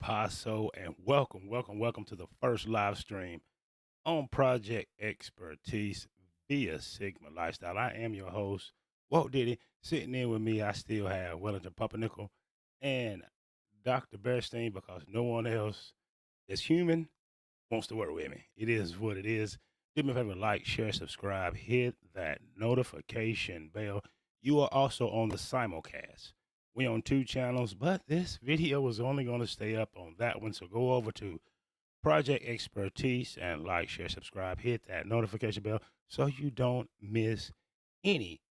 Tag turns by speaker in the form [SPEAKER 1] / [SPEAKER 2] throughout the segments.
[SPEAKER 1] Paso, and welcome to the first live stream on Project Expertise via Sigma Lifestyle. I am your host, Walt Diddy. Sitting in with me, I still have Wellington Pumpernickel and Dr. Bearstein because no one else that's human wants to work with me. It is what it is. Do me a favor, like, share, subscribe, hit that notification bell. You are also on the simulcast. We on two channels, but this video is only going to stay up on that one. So go over to Project Expertise and like, share, subscribe, hit that notification bell so you don't miss any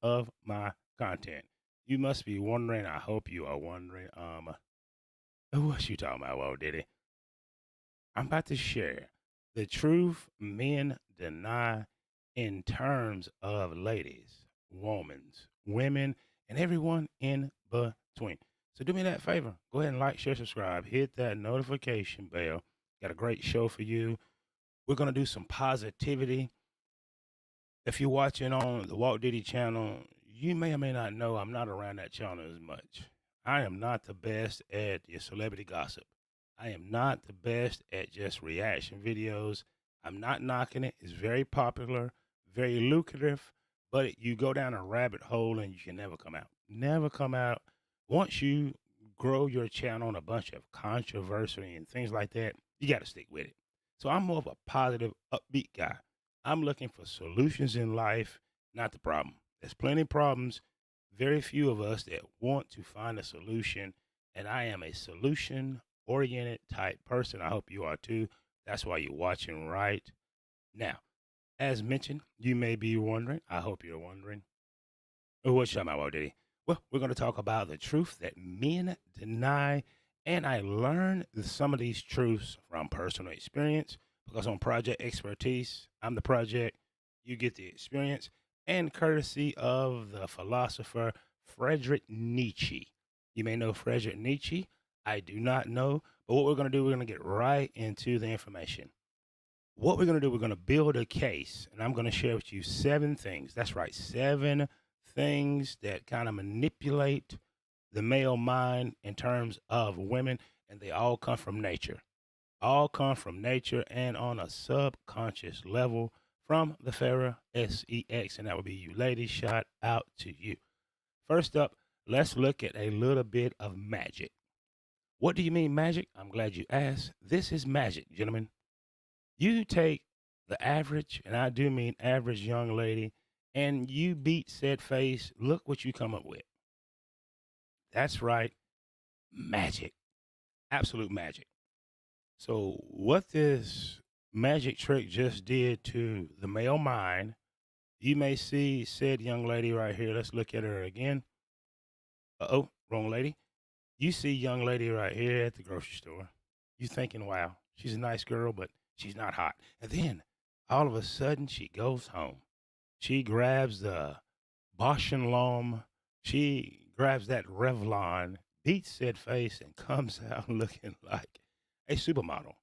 [SPEAKER 1] of my content. You must be wondering. I hope you are wondering. What you talking about, Walt Diddy? I'm about to share the truth men deny in terms of ladies, women, and everyone in between. So do me that favor. Go ahead and like, share, subscribe, hit that notification bell. Got a great show for you. We're going to do some positivity. If you're watching on the Walt Diddy channel, you may or may not know I'm not around that channel as much. I am not the best at your celebrity gossip. I am not the best at just reaction videos. I'm not knocking it. It's very popular, very lucrative, but you go down a rabbit hole and you can never come out. Never come out. Once you grow your channel on a bunch of controversy and things like that, you got to stick with it. So I'm more of a positive, upbeat guy. I'm looking for solutions in life, not the problem. There's plenty of problems, very few of us that want to find a solution, and I am a solution oriented type person. I hope you are too. That's why you're watching right now. As mentioned, you may be wondering, I hope you're wondering, what's your about today? Well, we're going to talk about the truth that men deny, and I learned some of these truths from personal experience because on Project Expertise, I'm the project, you get the experience, and courtesy of the philosopher Friedrich Nietzsche. You may know Friedrich Nietzsche. I do not know, but what we're going to do, we're going to get right into the information. What we're going to do, we're going to build a case, and I'm going to share with you 7 things. That's right, 7 things that kind of manipulate the male mind in terms of women, and they all come from nature. All come from nature and on a subconscious level from the Pharaoh SEX, and that would be you ladies. Shout out to you. First up, let's look at a little bit of magic. What do you mean magic? I'm glad you asked. This is magic, gentlemen. You take the average, and I do mean average young lady, and you beat said face. Look what you come up with. That's right, magic. Absolute magic. So, what this magic trick just did to the male mind, you may see said young lady right here. Let's look at her again. Uh-oh, wrong lady. You see young lady right here at the grocery store. You thinking, wow, she's a nice girl, but she's not hot. And then all of a sudden she goes home. She grabs the Bosch and Lom. She grabs that Revlon, beats said face, and comes out looking like a supermodel.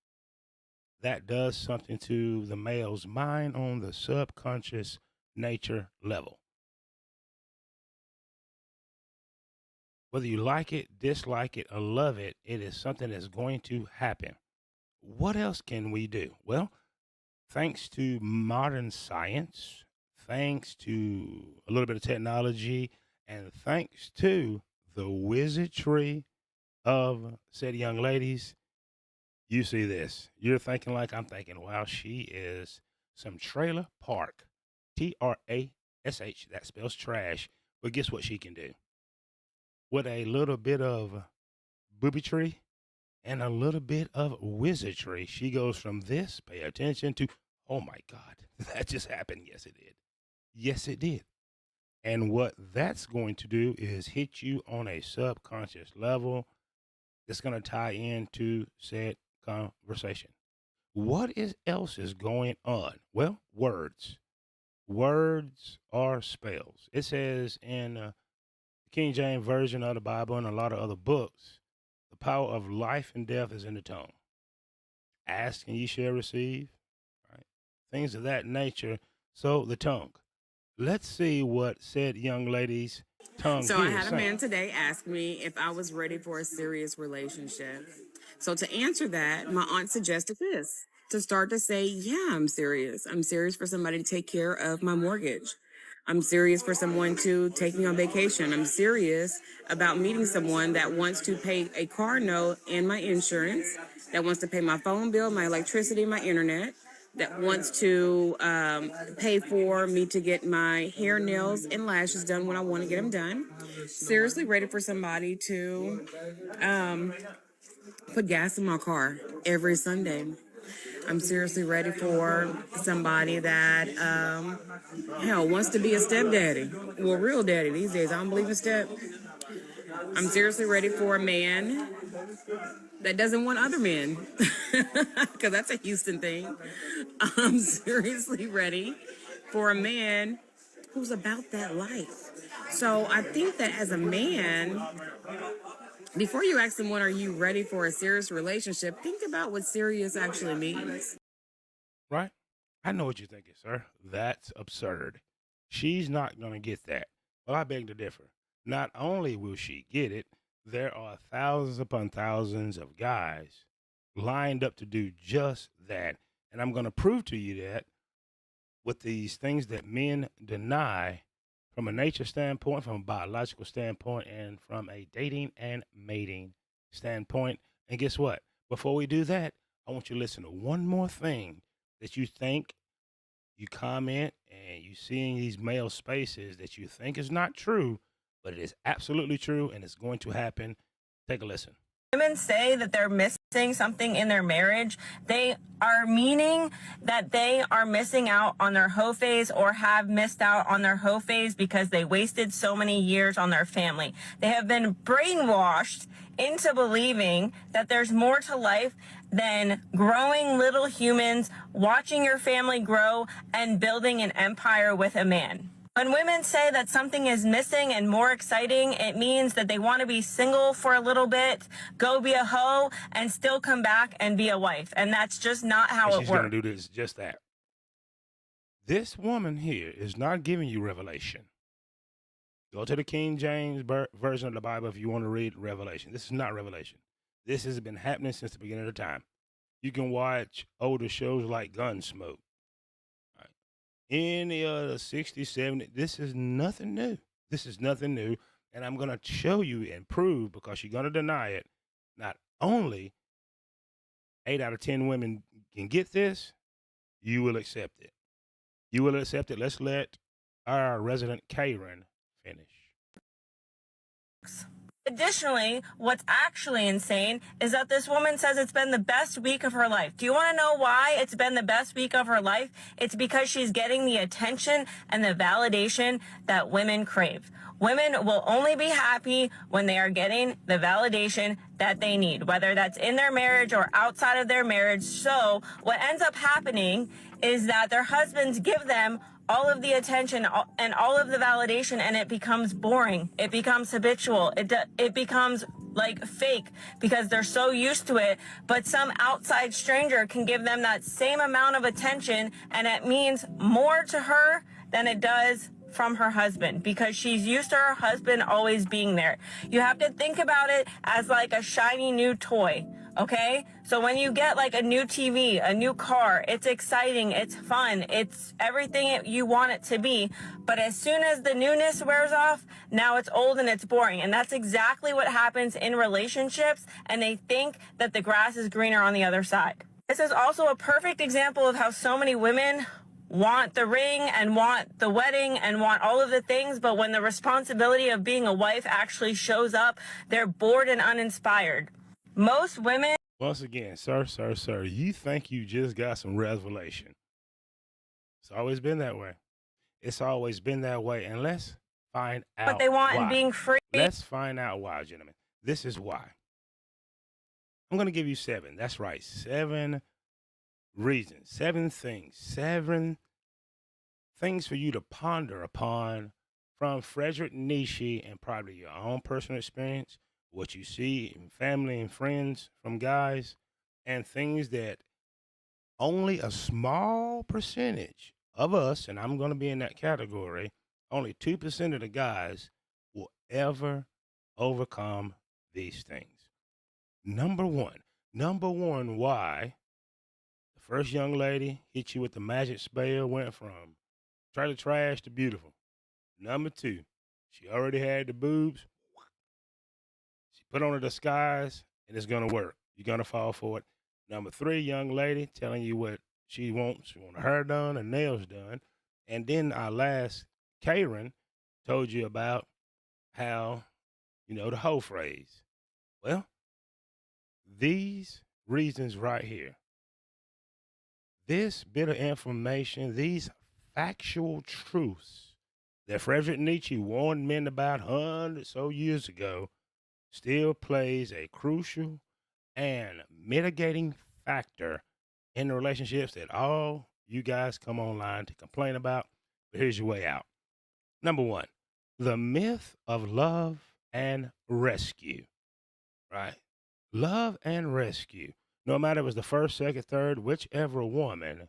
[SPEAKER 1] That does something to the male's mind on the subconscious nature level. Whether you like it, dislike it, or love it, it is something that's going to happen. What else can we do? Well, thanks to modern science, thanks to a little bit of technology, and thanks to the wizardry of said young ladies, you see this. You're thinking like I'm thinking, wow, she is some trailer park. TRASH. That spells trash. But guess what she can do? With a little bit of boobytry and a little bit of wizardry, she goes from this, pay attention, to, oh my God, that just happened. Yes, it did. Yes, it did. And what that's going to do is hit you on a subconscious level that's going to tie into said conversation. What else is going on? Well, words. Words are spells. It says in the King James Version of the Bible and a lot of other books, the power of life and death is in the tongue. Ask and ye shall receive, right? Things of that nature. So the tongue. Let's see what said young lady's tongue
[SPEAKER 2] So I
[SPEAKER 1] here is
[SPEAKER 2] had a
[SPEAKER 1] saying.
[SPEAKER 2] man today ask me if I was ready for a serious relationship. So to answer that, my aunt suggested this to start to say, yeah, I'm serious. I'm serious for somebody to take care of my mortgage. I'm serious for someone to take me on vacation. I'm serious about meeting someone that wants to pay a car note and my insurance, that wants to pay my phone bill, my electricity, my internet, that wants to pay for me to get my hair, nails, and lashes done when I want to get them done. Seriously ready for somebody to put gas in my car every Sunday. I'm seriously ready for somebody that, hell, wants to be a stepdaddy. Well, real daddy these days. I don't believe in step. I'm seriously ready for a man that doesn't want other men, because that's a Houston thing. I'm seriously ready for a man who's about that life. So I think that as a man, before you ask someone, are you ready for a serious relationship? Think about what serious actually means.
[SPEAKER 1] Right? I know what you're thinking, sir. That's absurd. She's not going to get that. Well, I beg to differ. Not only will she get it, there are thousands upon thousands of guys lined up to do just that. And I'm going to prove to you that with these things that men deny from a nature standpoint, from a biological standpoint, and from a dating and mating standpoint. And guess what? Before we do that, I want you to listen to one more thing that you think, you comment, and you see in these male spaces that you think is not true, but it is absolutely true and it's going to happen. Take a listen.
[SPEAKER 3] Women say that they're missing something in their marriage, they are meaning that they are missing out on their hoe phase or have missed out on their hoe phase because they wasted so many years on their family. They have been brainwashed into believing that there's more to life than growing little humans, watching your family grow, and building an empire with a man. When women say that something is missing and more exciting, it means that they want to be single for a little bit, go be a hoe, and still come back and be a wife. And that's just not how
[SPEAKER 1] And
[SPEAKER 3] it
[SPEAKER 1] she's
[SPEAKER 3] works.
[SPEAKER 1] going to do this, just that. This woman here is not giving you revelation. Go to the King James version of the Bible if you want to read Revelation. This is not Revelation. This has been happening since the beginning of the time. You can watch older shows like Gunsmoke. Right? Any other 60, 70, this is nothing new. This is nothing new. And I'm going to show you and prove, because you're going to deny it, not only 8 out of 10 women can get this, you will accept it. You will accept it. Let's let our resident Karen finish.
[SPEAKER 3] Additionally, what's actually insane is that this woman says it's been the best week of her life. Do you want to know why it's been the best week of her life? It's because she's getting the attention and the validation that women crave. Women will only be happy when they are getting the validation that they need, whether that's in their marriage or outside of their marriage. So what ends up happening is that their husbands give them all of the attention and all of the validation, and it becomes boring. It becomes habitual. It becomes like fake because they're so used to it. But some outside stranger can give them that same amount of attention, and it means more to her than it does from her husband, because she's used to her husband always being there. You have to think about it as like a shiny new toy. Okay, so when you get like a new TV, a new car, it's exciting, it's fun, it's everything you want it to be. But as soon as the newness wears off, now it's old and it's boring. And that's exactly what happens in relationships. And they think that the grass is greener on the other side. This is also a perfect example of how so many women want the ring and want the wedding and want all of the things, but when the responsibility of being a wife actually shows up, they're bored and uninspired. Most women...
[SPEAKER 1] Once again, sir, you think you just got some revelation. It's always been that way. It's always been that way. And let's find out
[SPEAKER 3] what they want
[SPEAKER 1] why.
[SPEAKER 3] And being free.
[SPEAKER 1] Let's find out why, gentlemen. This is why. I'm going to give you 7. That's right. 7 reasons, 7 things, 7 things for you to ponder upon from Friedrich Nietzsche and probably your own personal experience, what you see in family and friends from guys, and things that only a small percentage of us, and I'm going to be in that category, only 2% of the guys will ever overcome these things. Number 1, Number one, why the first young lady hit you with the magic spell went from trailer trash to beautiful. Number two, she already had the boobs. She put on a disguise and it's gonna work. You're gonna fall for it. Number three, young lady telling you what she wants. She want her hair done and nails done. And then our last Karen told you about how, the whole phrase. Well, these reasons right here, this bit of information, these factual truths that Friedrich Nietzsche warned men about hundreds so years ago still plays a crucial and mitigating factor in the relationships that all you guys come online to complain about. But here's your way out. Number one, the myth of love and rescue, right? Love and rescue. No matter if it was the first, second, third, whichever woman,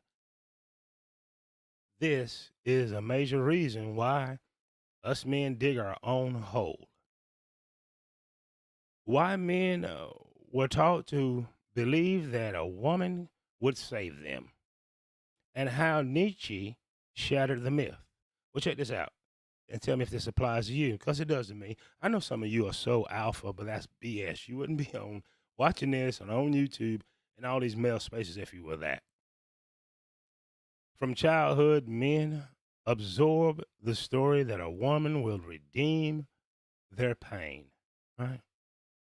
[SPEAKER 1] this is a major reason why us men dig our own hole. Why men were taught to believe that a woman would save them, and how Nietzsche shattered the myth. Well, check this out and tell me if this applies to you, because it does to me. I know some of you are so alpha, but that's BS. You wouldn't be on watching this on YouTube and all these male spaces if you were that. From childhood, men absorb the story that a woman will redeem their pain, right?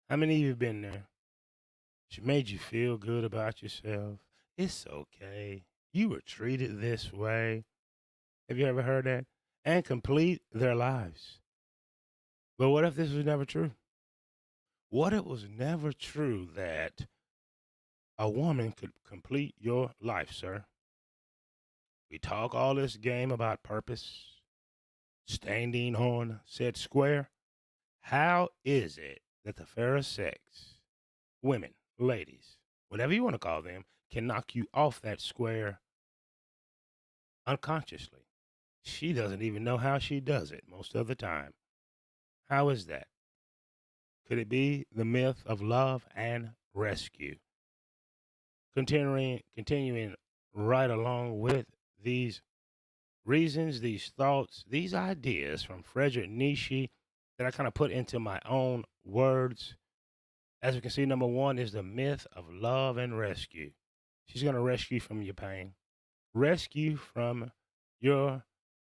[SPEAKER 1] How many of you have been there? She made you feel good about yourself. It's okay. You were treated this way. Have you ever heard that? And complete their lives. But what if this was never true? What if it was never true that a woman could complete your life, sir? We talk all this game about purpose, standing on said square. How is it that the fairer sex, women, ladies, whatever you want to call them, can knock you off that square unconsciously? She doesn't even know how she does it most of the time. How is that? Could it be the myth of love and rescue? Continuing right along with these reasons, these thoughts, these ideas from Friedrich Nietzsche that I kind of put into my own words. As we can see, number one is the myth of love and rescue. She's going to rescue you from your pain, rescue from your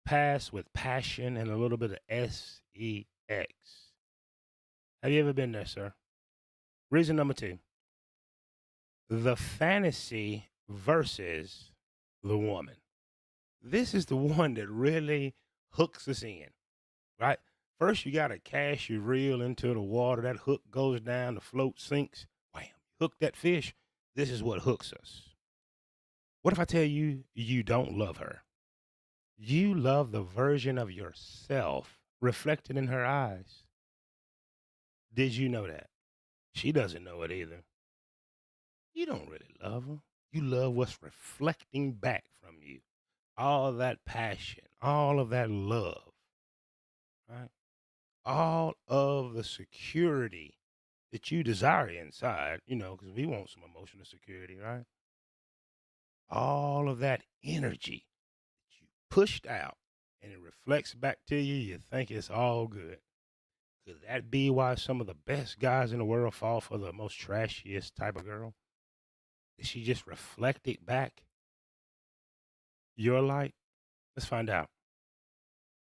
[SPEAKER 1] past with passion and a little bit of sex. Have you ever been there, sir? Reason number two, the fantasy versus the woman. This is the one that really hooks us in, right? First, you got to cast your reel into the water. That hook goes down, the float sinks. Wham, hook that fish. This is what hooks us. What if I tell you you don't love her? You love the version of yourself reflected in her eyes. Did you know that? She doesn't know it either. You don't really love her. You love what's reflecting back from you. All of that passion, all of that love, right? All of the security that you desire inside, because we want some emotional security, right? All of that energy that you pushed out and it reflects back to you, you think it's all good. Could that be why some of the best guys in the world fall for the most trashiest type of girl? Did she just reflect it back your light? Let's find out.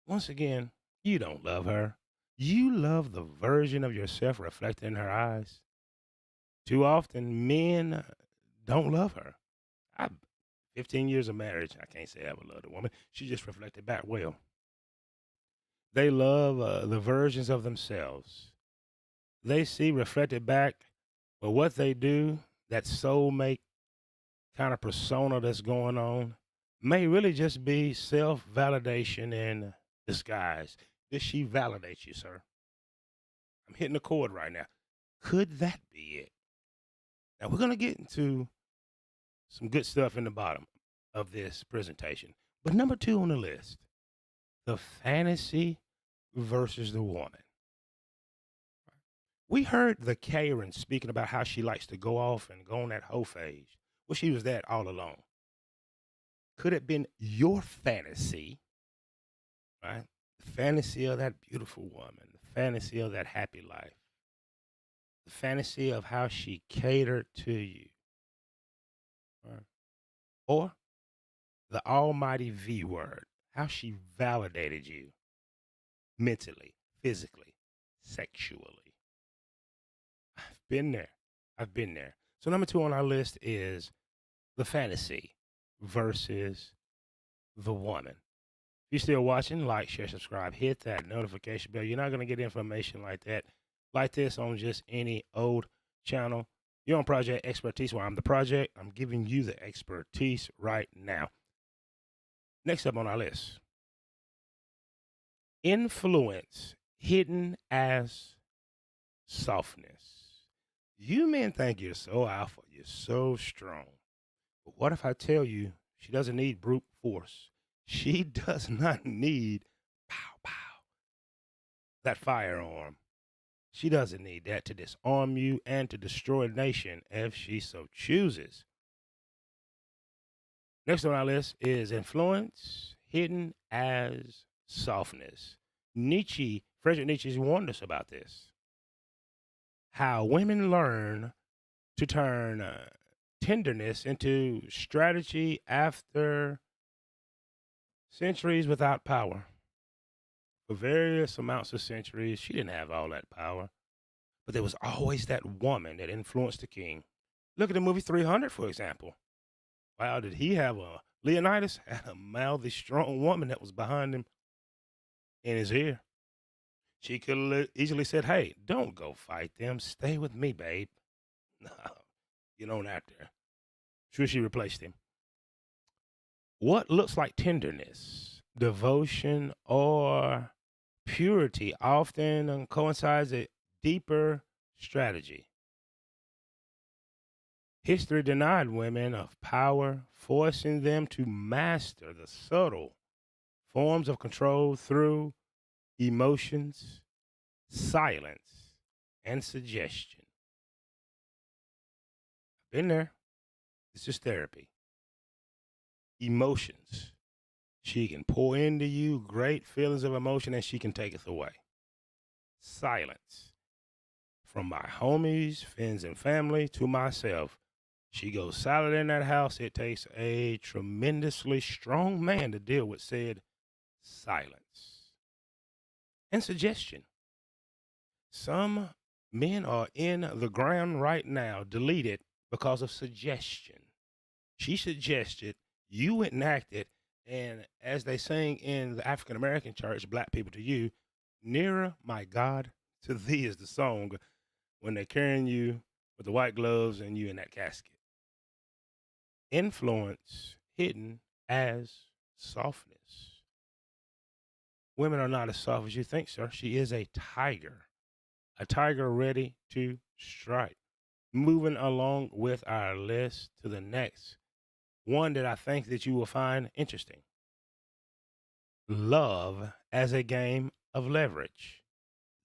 [SPEAKER 1] Once again, you don't love her. You love the version of yourself reflected in her eyes. Too often, men don't love her. 15 years of marriage, I can't say I ever loved a woman. She just reflected back well. They love the versions of themselves. They see reflected back, but what they do, that soulmate kind of persona that's going on, may really just be self-validation in disguise. Does she validate you, sir? I'm hitting the chord right now. Could that be it? Now, we're going to get into some good stuff in the bottom of this presentation. But number two on the list, the fantasy versus the woman. We heard the Karen speaking about how she likes to go off and go on that hoe phase. Well, she was that all along. Could it have been your fantasy, right? The fantasy of that beautiful woman, the fantasy of that happy life, the fantasy of how she catered to you, right? Or the almighty V word, how she validated you mentally, physically, sexually. I've been there. I've been there. So number 2 on our list is the fantasy versus the woman. If you're still watching, like, share, subscribe, hit that notification bell. You're not going to get information like that, like this, on just any old channel. You're on Project Expertise, where I'm the project. I'm giving you the expertise right now. Next up on our list, influence hidden as softness. You men think you're so alpha, you're so strong. But what if I tell you she doesn't need brute force? She does not need pow, pow, that firearm. She doesn't need that to disarm you and to destroy a nation if she so chooses. Next on our list is influence hidden as softness. Friedrich Nietzsche warned us about this. How women learn to turn tenderness into strategy after centuries without power. For various amounts of centuries, she didn't have all that power. But there was always that woman that influenced the king. Look at the movie 300, for example. Wow, did he have a... Leonidas had a mouthy, strong woman that was behind him in his ear. She could have easily said, hey, don't go fight them. Stay with me, babe. No, you don't have to. Sure, she replaced him. What looks like tenderness, devotion, or purity often coincides a deeper strategy. History denied women of power, forcing them to master the subtle forms of control through emotions, silence, and suggestion. Been there. This is therapy. Emotions. She can pour into you great feelings of emotion, and she can take it away. Silence. From my homies, friends, and family to myself, she goes silent in that house. It takes a tremendously strong man to deal with said silence. And suggestion. Some men are in the ground right now, deleted because of suggestion. She suggested, you went and acted, and as they sing in the African American church, Black People to You, nearer, my God, to thee is the song when they're carrying you with the white gloves and you in that casket. Influence hidden as softness. Women are not as soft as you think, sir. She is a tiger ready to strike. Moving along with our list to the next one that I think that you will find interesting. Love as a game of leverage.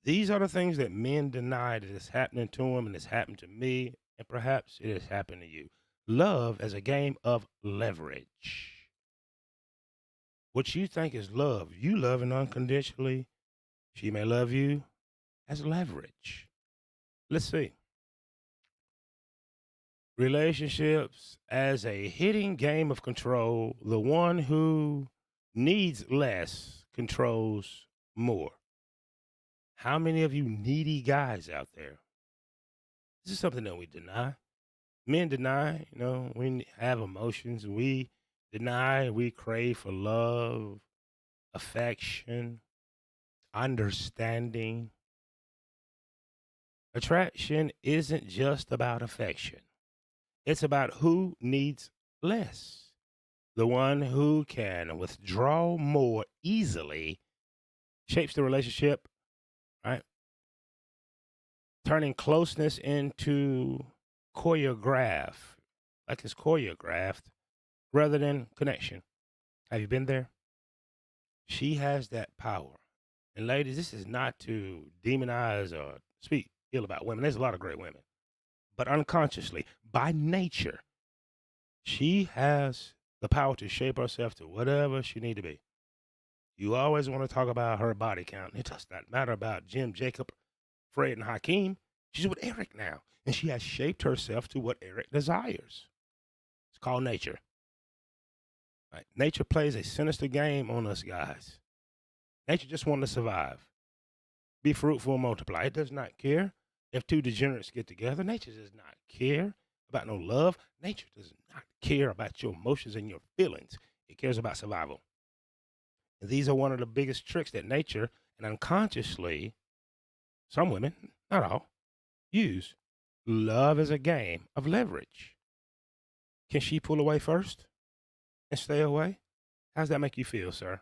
[SPEAKER 1] These are the things that men deny that is happening to them, and it's happened to me, and perhaps it has happened to you. Love as a game of leverage. What you think is love, you loving unconditionally. She may love you as leverage. Let's see. Relationships as a hidden game of control. The one who needs less controls more. How many of you needy guys out there? This is something that we deny. Men deny, we have emotions. We deny, we crave for love, affection, understanding. Attraction isn't just about affection. It's about who needs less. The one who can withdraw more easily shapes the relationship, right? Turning closeness into choreograph, like it's choreographed, rather than connection. Have you been there? She has that power. And ladies, this is not to demonize or speak feel about women. There's a lot of great women. But unconsciously, by nature, she has the power to shape herself to whatever she need to be. You always want to talk about her body count. It does not matter about Jim, Jacob, Fred, and Hakeem. She's with Eric now, and she has shaped herself to what Eric desires. It's called nature. Right? Nature plays a sinister game on us guys. Nature just wants to survive. Be fruitful and multiply. It does not care if two degenerates get together. Nature does not care about no love. Nature does not care about your emotions and your feelings. It cares about survival. And these are one of the biggest tricks that nature and unconsciously, some women, not all, use. Love is a game of leverage. Can she pull away first and stay away? How does that make you feel, sir?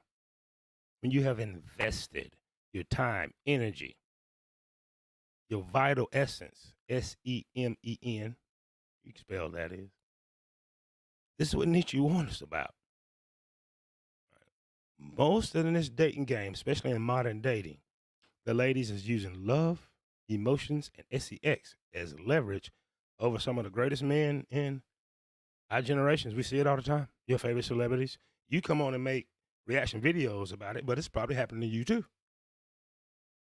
[SPEAKER 1] When you have invested your time, energy, your vital essence, Semen, you can spell that is. This is what Nietzsche warns us about. Most of this dating game, especially in modern dating, the ladies is using love, emotions, and sex as leverage over some of the greatest men in our generations. We see it all the time. Your favorite celebrities. You come on and make reaction videos about it, but it's probably happening to you too.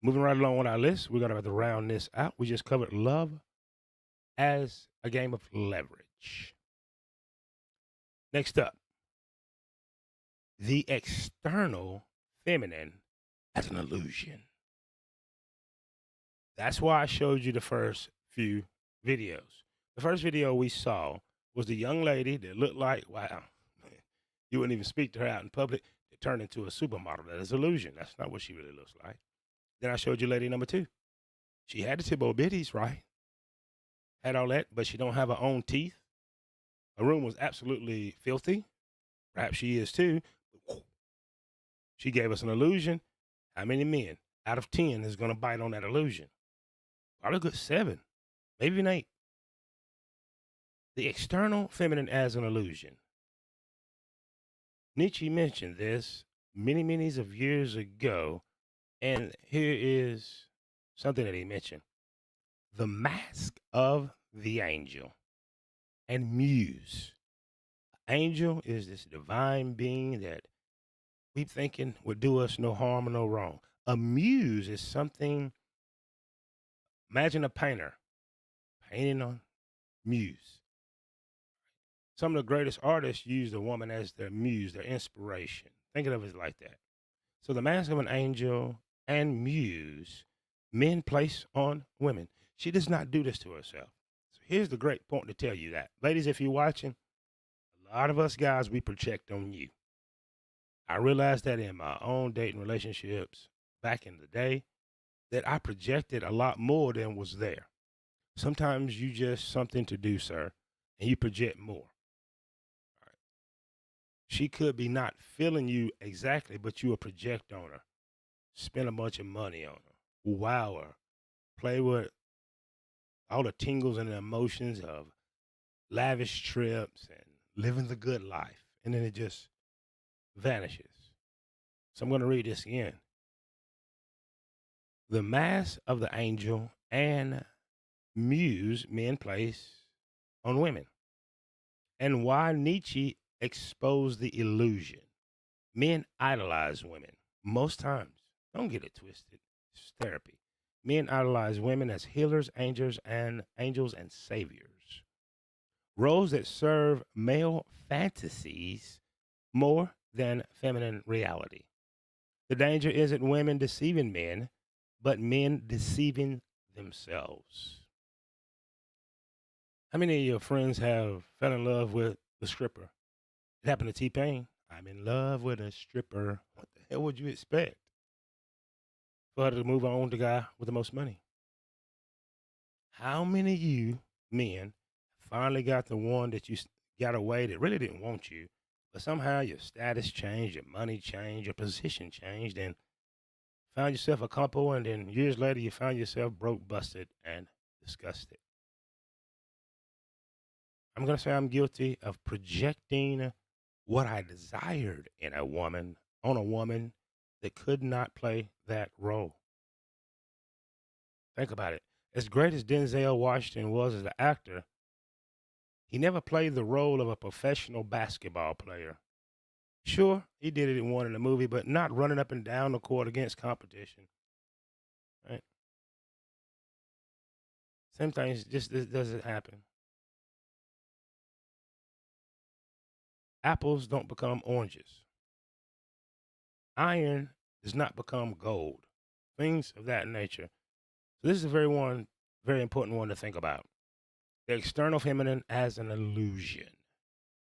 [SPEAKER 1] Moving right along on our list, we're going to have to round this out. We just covered love as a game of leverage. Next up, the external feminine as an illusion. That's why I showed you the first few videos. The first video we saw was the young lady that looked like, wow, you wouldn't even speak to her out in public. It turned into a supermodel. That is illusion. That's not what she really looks like. Then I showed you lady number 2. She had the Thibaut bitties, right? Had all that, but she don't have her own teeth. Her room was absolutely filthy. Perhaps she is too. She gave us an illusion. How many men out of 10 is going to bite on that illusion? Probably a good 7, maybe even 8. The external feminine as an illusion. Nietzsche mentioned this many of years ago, and here is something that he mentioned. The mask of the angel and muse. Angel is this divine being that we thinking would do us no harm or no wrong. A muse is something, imagine a painter painting on muse. Some of the greatest artists use the woman as their muse, their inspiration. Think of it like that. So the mask of an angel and muse, men place on women. She does not do this to herself. So here's the great point to tell you that. Ladies, if you're watching, a lot of us guys, we project on you. I realized that in my own dating relationships back in the day, that I projected a lot more than was there. Sometimes you just something to do, sir, and you project more. All right. She could be not feeling you exactly, but you will project on her. Spend a bunch of money on her. Wow her. Play with all the tingles and the emotions of lavish trips and living the good life. And then it just vanishes. So I'm going to read this again. The mask of the angel and muse men place on women. And why Nietzsche exposed the illusion. Men idolize women most times. Don't get it twisted. It's therapy. Men idolize women as healers, angels, and saviors. Roles that serve male fantasies more than feminine reality. The danger isn't women deceiving men, but men deceiving themselves. How many of your friends have fell in love with the stripper? It happened to T-Pain. I'm in love with a stripper. What the hell would you expect? For her to move on to the guy with the most money. How many of you men finally got the one that you got away that really didn't want you, but somehow your status changed, your money changed, your position changed, and found yourself a couple, and then years later you found yourself broke, busted, and disgusted? I'm going to say I'm guilty of projecting what I desired in a woman on a woman that could not play that role. Think about it. As great as Denzel Washington was as an actor, he never played the role of a professional basketball player. Sure, he did it in one in the movie, but not running up and down the court against competition. Right? Same things just doesn't happen. Apples don't become oranges. Iron does not become gold. Things of that nature. So this is a very important one to think about. The external feminine as an illusion.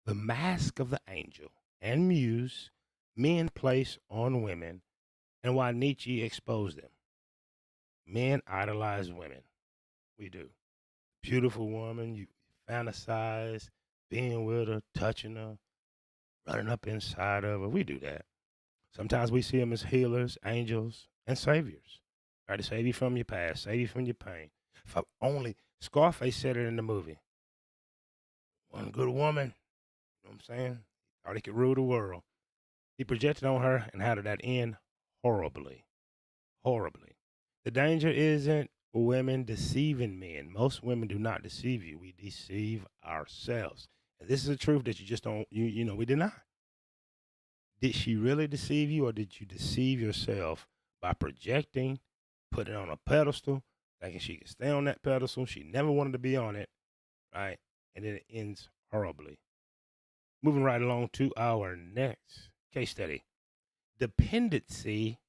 [SPEAKER 1] The mask of the angel and muse men place on women, and why Nietzsche exposed them. Men idolize women. We do. Beautiful woman, you fantasize being with her, touching her, running up inside of her. We do that. Sometimes we see them as healers, angels, and saviors. Try to save you from your past, save you from your pain. If I only Scarface said it in the movie. One good woman, you know what I'm saying? Thought he could rule the world. He projected on her, and how did that end? Horribly. Horribly. The danger isn't women deceiving men. Most women do not deceive you. We deceive ourselves. And this is a truth that you just don't, we deny. Did she really deceive you, or did you deceive yourself by projecting, putting it on a pedestal, thinking she could stay on that pedestal? She never wanted to be on it, right? And then it ends horribly. Moving right along to our next case study. Dependency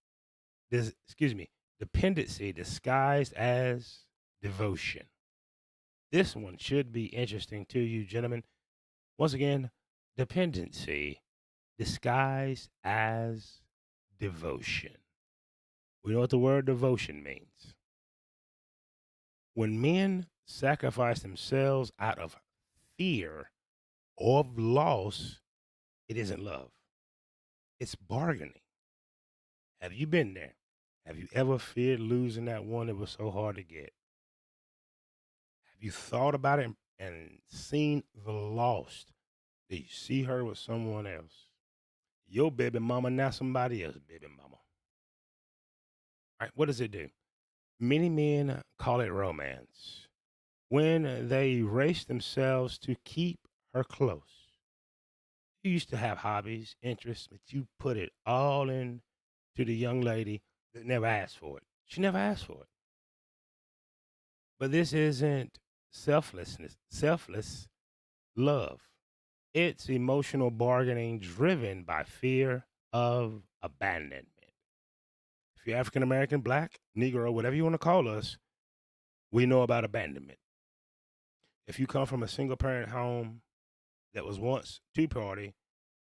[SPEAKER 1] disguised as devotion. This one should be interesting to you, gentlemen. Once again, dependency disguised as devotion. We know what the word devotion means. When men sacrifice themselves out of fear of loss, it isn't love. It's bargaining. Have you been there? Have you ever feared losing that one that was so hard to get? Have you thought about it and seen the lost? Did you see her with someone else? Your baby mama, now somebody else's baby mama. All right, what does it do? Many men call it romance. When they erase themselves to keep her close. You used to have hobbies, interests, but you put it all in to the young lady that never asked for it. She never asked for it. But this isn't selfless love. It's emotional bargaining driven by fear of abandonment. If you're African American, Black, Negro, whatever you want to call us, we know about abandonment. If you come from a single parent home that was once two-party,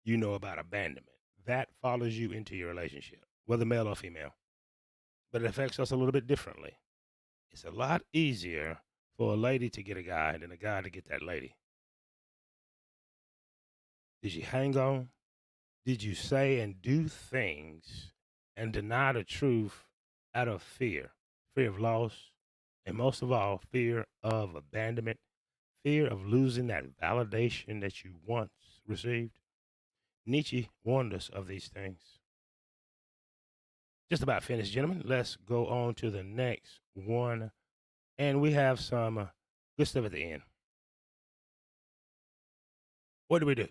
[SPEAKER 1] you know about abandonment. That follows you into your relationship, whether male or female. But it affects us a little bit differently. It's a lot easier for a lady to get a guy than a guy to get that lady. Did you hang on? Did you say and do things and deny the truth out of fear? Fear of loss, and most of all, fear of abandonment, fear of losing that validation that you once received. Nietzsche warned us of these things. Just about finished, gentlemen. Let's go on to the next one. And we have some good stuff at the end. What do we do?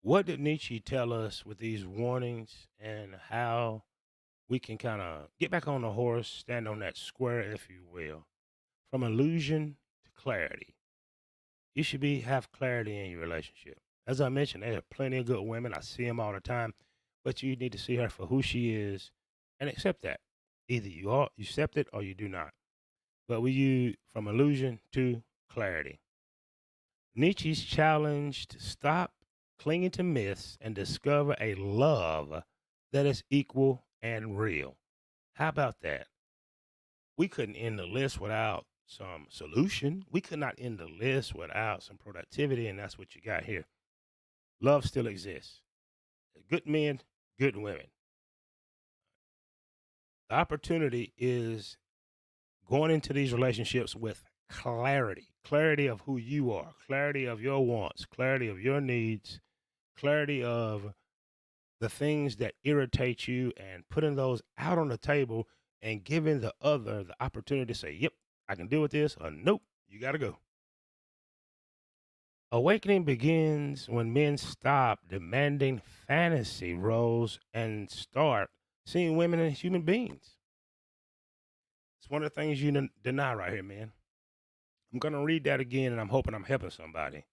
[SPEAKER 1] What did Nietzsche tell us with these warnings, and how we can kind of get back on the horse, stand on that square, if you will, from illusion to clarity? You should have clarity in your relationship. As I mentioned, there are plenty of good women. I see them all the time, but you need to see her for who she is and accept that. Either you accept it or you do not. But we use from illusion to clarity. Nietzsche's challenge to stop clinging to myths and discover a love that is equal and real. How about that? We couldn't end the list without some solution. We could not end the list without some productivity, and that's what you got here. Love still exists. Good men, good women. The opportunity is going into these relationships with clarity of who you are, clarity of your wants, clarity of your needs, clarity of the things that irritate you, and putting those out on the table and giving the other the opportunity to say, yep, I can deal with this, or nope, you got to go. Awakening begins when men stop demanding fantasy roles and start seeing women as human beings. It's one of the things you deny right here, man. I'm going to read that again, and I'm hoping I'm helping somebody.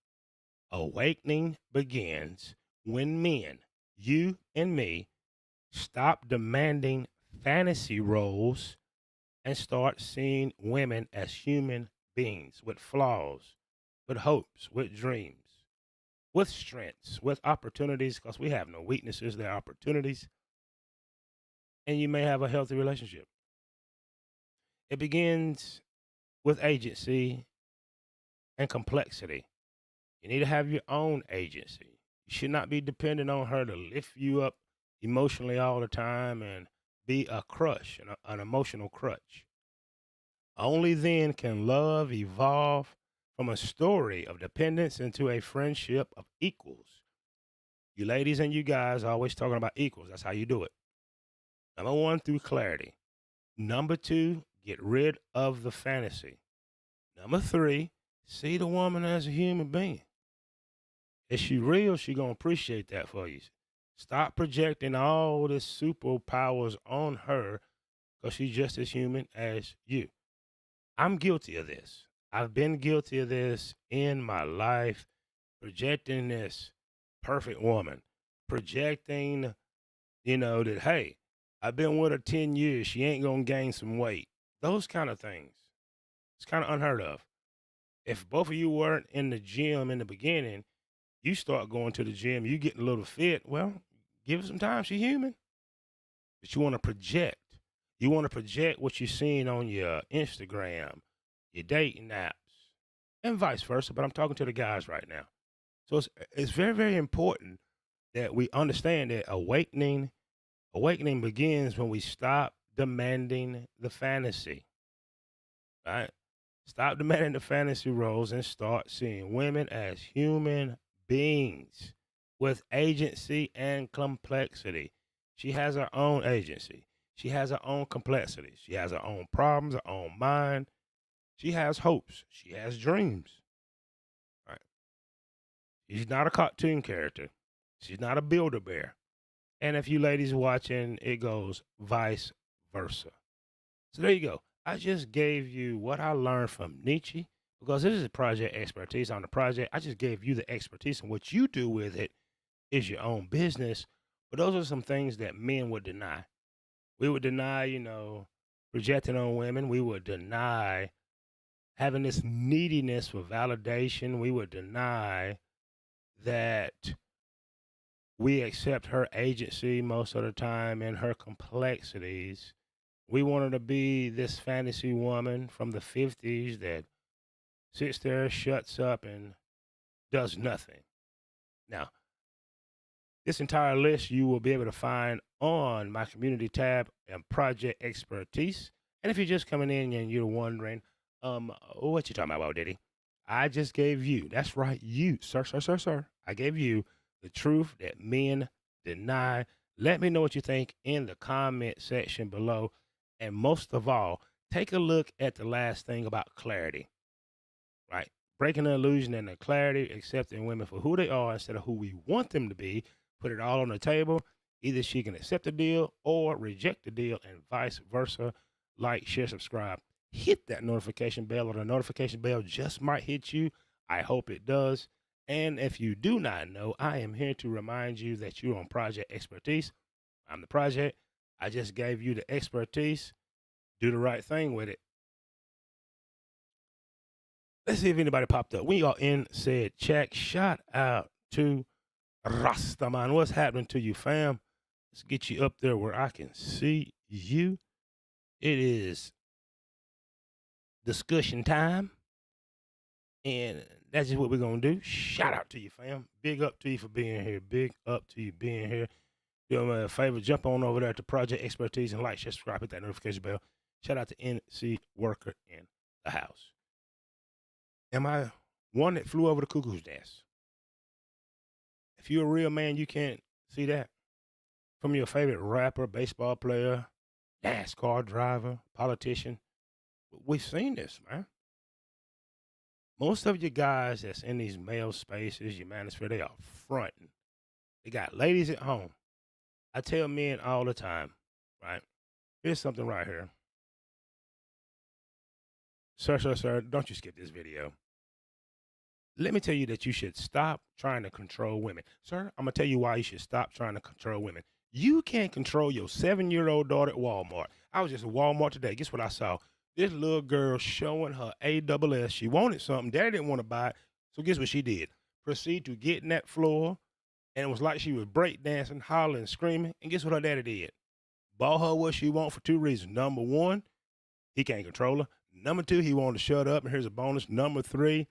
[SPEAKER 1] Awakening begins when men, you and me, stop demanding fantasy roles and start seeing women as human beings with flaws, with hopes, with dreams, with strengths, with opportunities, because we have no weaknesses, they're opportunities, and you may have a healthy relationship. It begins with agency and complexity. You need to have your own agency. You should not be dependent on her to lift you up emotionally all the time and be a crush, an emotional crutch. Only then can love evolve from a story of dependence into a friendship of equals. You ladies and you guys are always talking about equals. That's how you do it. Number one, through clarity. Number two, get rid of the fantasy. Number three, see the woman as a human being. If she real, she gonna appreciate that for you. Stop projecting all the superpowers on her because she's just as human as you. I'm guilty of this. I've been guilty of this in my life, projecting this perfect woman, projecting, that, hey, I've been with her 10 years. She ain't going to gain some weight. Those kind of things. It's kind of unheard of. If both of you weren't in the gym in the beginning, you start going to the gym, you getting a little fit, well, give her some time. She's human. But you want to project. You want to project what you're seeing on your Instagram, your dating apps, and vice versa. But I'm talking to the guys right now. So it's very, very important that we understand that awakening begins when we stop demanding the fantasy, right? Stop demanding the fantasy roles and start seeing women as human beings with agency and complexity. She has her own agency. She has her own complexity. She has her own problems, her own mind. She has hopes. She has dreams. Right? She's not a cartoon character. She's not a Build-A-Bear. And if you ladies watching, it goes vice versa. So there you go. I just gave you what I learned from Nietzsche because this is project expertise on the project. I just gave you the expertise, and what you do with it is your own business. But those are some things that men would deny. We would deny, projecting on women. We would deny having this neediness for validation. We would deny that we accept her agency most of the time and her complexities. We want her to be this fantasy woman from the 50s that sits there, shuts up, and does nothing. Now, this entire list you will be able to find on my community tab and project expertise. And if you're just coming in and you're wondering, what you talking about, Diddy? I just gave you, that's right, you, sir. I gave you the truth that men deny. Let me know what you think in the comment section below. And most of all, take a look at the last thing about clarity, right? Breaking the illusion and the clarity, accepting women for who they are instead of who we want them to be. Put it all on the table. Either she can accept the deal or reject the deal, and vice versa. Like, share, subscribe. Hit that notification bell, or the notification bell just might hit you. I hope it does. And if you do not know, I am here to remind you that you're on Project Expertise. I'm the project. I just gave you the expertise. Do the right thing with it. Let's see if anybody popped up. We are in said check. Shout out to Rastaman. What's happening to you, fam? Let's get you up there where I can see you. It is discussion time. And that's just what we're going to do. Shout out to you, fam. Big up to you for being here. Big up to you being here. Do me a favor, jump on over there to Project Expertise and like, share, subscribe, hit that notification bell. Shout out to NC Worker in the house. Am I one that flew over the cuckoo's nest? If you're a real man, you can't see that. From your favorite rapper, baseball player, NASCAR driver, politician, We've seen this, man. Most of you guys that's in these male spaces, your manosphere, they are fronting. They got ladies at home. I tell men all the time, right? Here's something right here. Sir, don't you skip this video. Let me tell you that you should stop trying to control women. Sir, I'm going to tell you why you should stop trying to control women. You can't control your 7-year-old daughter at Walmart. I was just at Walmart today. Guess what I saw? This little girl showing her ASS. She wanted something. Daddy didn't want to buy it. So guess what she did? Proceed to get in that floor. And it was like she was breakdancing, hollering, screaming. And guess what her daddy did? Bought her what she want for 2 reasons. Number 1, he can't control her. Number 2, he wanted to shut up. And here's a bonus. Number 3,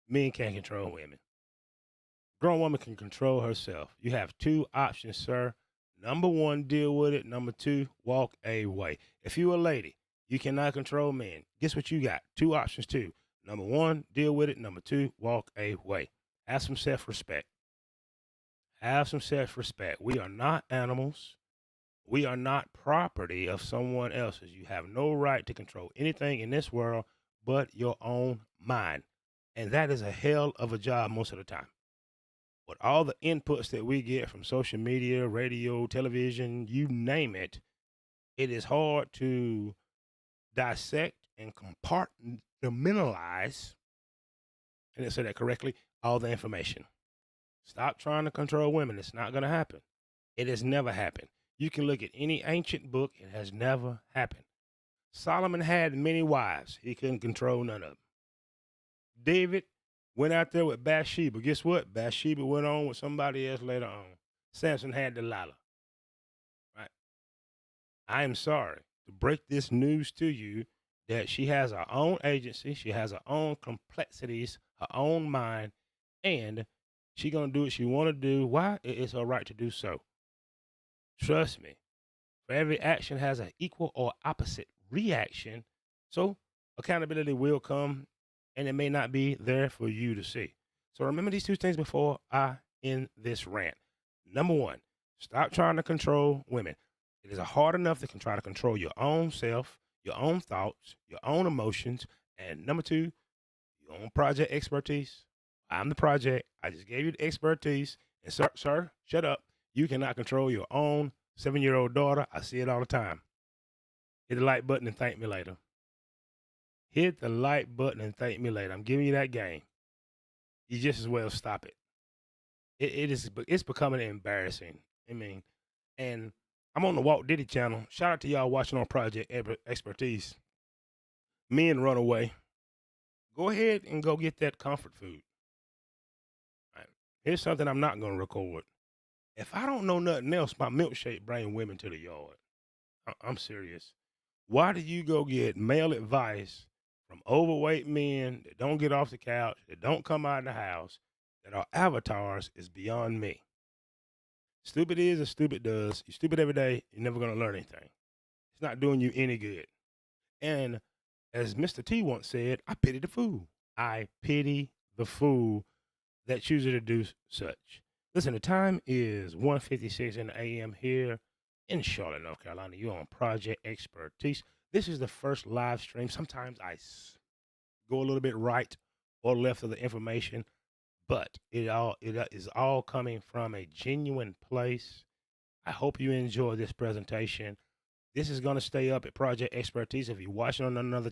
[SPEAKER 1] men can't control women. Grown woman can control herself. You have 2 options, sir. Number 1, deal with it. Number 2, walk away. If you're a lady, you cannot control men. Guess what you got? 2 options too. Number 1, deal with it. Number 2, walk away. Have some self-respect. Have some self-respect. We are not animals. We are not property of someone else's. You have no right to control anything in this world but your own mind. And that is a hell of a job most of the time. With all the inputs that we get from social media, radio, television, you name it, it is hard to dissect and compartmentalize, I didn't say that correctly, all the information. Stop trying to control women. It's not going to happen. It has never happened. You can look at any ancient book. It has never happened. Solomon had many wives. He couldn't control none of them. David went out there with Bathsheba. Guess what? Bathsheba went on with somebody else later on. Samson had Delilah. Right? I am sorry to break this news to you that she has her own agency. She has her own complexities, her own mind, and she's going to do what she want to do. Why? It is her right to do so. Trust me. For every action has an equal or opposite reaction. So accountability will come, and it may not be there for you to see. So remember these 2 things before I end this rant. Number 1, stop trying to control women. It is hard enough to try to control your own self, your own thoughts, your own emotions. And number 2, your own project expertise. I'm the project. I just gave you the expertise. And sir, shut up. You cannot control your own 7-year-old daughter. I see it all the time. Hit the like button and thank me later. Hit the like button and thank me later. I'm giving you that game. You just as well stop it. It's becoming embarrassing. I mean, and I'm on the Walt Diddy channel. Shout out to y'all watching on Project Expertise. Men run away. Go ahead and go get that comfort food. Right. Here's something I'm not going to record. If I don't know nothing else, my milkshake bring women to the yard. I'm serious. Why do you go get male advice from overweight men that don't get off the couch, that don't come out of the house, that are avatars is beyond me. Stupid is as stupid does. You're stupid every day. You're never going to learn anything. It's not doing you any good. And as Mr. T once said, I pity the fool. I pity the fool that chooses to do such. Listen, the time is 1:56 in the a.m. here in Charlotte, North Carolina. You're on Project Expertise. This is the first live stream. Sometimes I go a little bit right or left of the information, but it is all coming from a genuine place. I hope you enjoy this presentation. This is going to stay up at Project Expertise. If you're watching on another